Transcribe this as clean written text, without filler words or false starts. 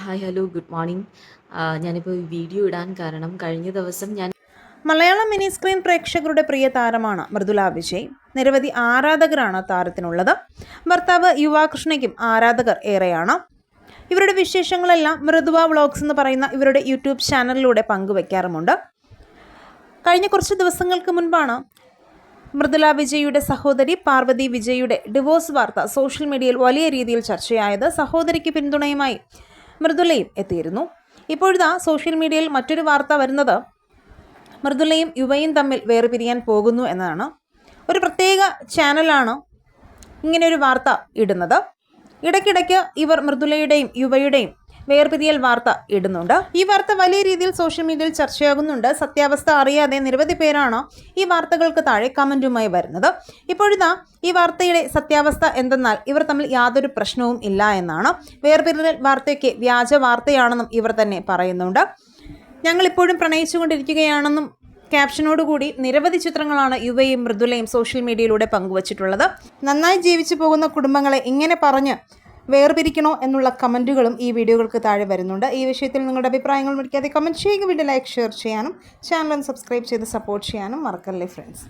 Hi hello good morning. ഞാനിപ്പോൾ video ഇടാൻ കാരണം കഴിഞ്ഞ ദിവസം ഞാൻ മലയാളം മിനി സ്ക്രീൻ പ്രേക്ഷകരുടെ പ്രിയ താരമാണ് മൃദുല വിജയ്. നിരവധി ആരാധകരാണ് താരത്തിനുള്ളത്. ഭർത്താവ് യുവാകൃഷ്ണയ്ക്കും ആരാധകർ ഏറെയാണ്. ഇവരുടെ വിശേഷങ്ങളെല്ലാം മൃദുവ വ്ളോഗ്സ് എന്ന് പറയുന്ന ഇവരുടെ യൂട്യൂബ് ചാനലിലൂടെ പങ്കുവയ്ക്കാറുമുണ്ട്. കഴിഞ്ഞ കുറച്ച് ദിവസങ്ങൾക്ക് മുൻപാണ് മൃദുല വിജയുടെ സഹോദരി പാർവതി വിജയുടെ ഡിവോഴ്സ് വാർത്ത സോഷ്യൽ മീഡിയയിൽ വലിയ രീതിയിൽ ചർച്ചയായത്. സഹോദരിക്ക് പിന്തുണയുമായി മൃദുലയും എത്തിയിരുന്നു. ഇപ്പോഴിതാ സോഷ്യൽ മീഡിയയിൽ മറ്റൊരു വാർത്ത വരുന്നത് മൃദുലയും യുവയും തമ്മിൽ വേർപിരിയാൻ പോകുന്നു എന്നതാണ്. ഒരു പ്രത്യേക ചാനലാണ് ഇങ്ങനെയൊരു വാർത്ത ഇടുന്നത്. ഇടയ്ക്കിടയ്ക്ക് ഇവർ മൃദുലയുടെയും യുവയുടെയും വേർപിരിയൽ വാർത്ത ഇടുന്നുണ്ട്. ഈ വാർത്ത വലിയ രീതിയിൽ സോഷ്യൽ മീഡിയയിൽ ചർച്ചയാകുന്നുണ്ട്. സത്യാവസ്ഥ അറിയാതെ നിരവധി പേരാണ് ഈ വാർത്തകൾക്ക് താഴെ കമൻറ്റുമായി വരുന്നത്. ഇപ്പോഴിതാ ഈ വാർത്തയുടെ സത്യാവസ്ഥ എന്തെന്നാൽ ഇവർ തമ്മിൽ യാതൊരു പ്രശ്നവും ഇല്ല എന്നാണ്. വേർപിരിയൽ വാർത്തയ്ക്ക് വ്യാജ വാർത്തയാണെന്നും ഇവർ തന്നെ പറയുന്നുണ്ട്. ഞങ്ങളിപ്പോഴും പ്രണയിച്ചുകൊണ്ടിരിക്കുകയാണെന്നും ക്യാപ്ഷനോടുകൂടി നിരവധി ചിത്രങ്ങളാണ് യുവയും മൃദുലയും സോഷ്യൽ മീഡിയയിലൂടെ പങ്കുവച്ചിട്ടുള്ളത്. നന്നായി ജീവിച്ചു പോകുന്ന കുടുംബങ്ങളെ ഇങ്ങനെ പറഞ്ഞ് വേർപിരിക്കണോ എന്നുള്ള കമൻറ്റുകളും ഈ വീഡിയോകൾക്ക് താഴെ വരുന്നുണ്ട്. ഈ വിഷയത്തിൽ നിങ്ങളുടെ അഭിപ്രായങ്ങൾ മടിക്കാതെ കമൻറ്റ് ചെയ്യുക. വീഡിയോ ലൈക്ക് ഷെയർ ചെയ്യാനും ചാനൽ സബ്സ്ക്രൈബ് ചെയ്ത് സപ്പോർട്ട് ചെയ്യാനും മറക്കല്ലേ ഫ്രണ്ട്സ്.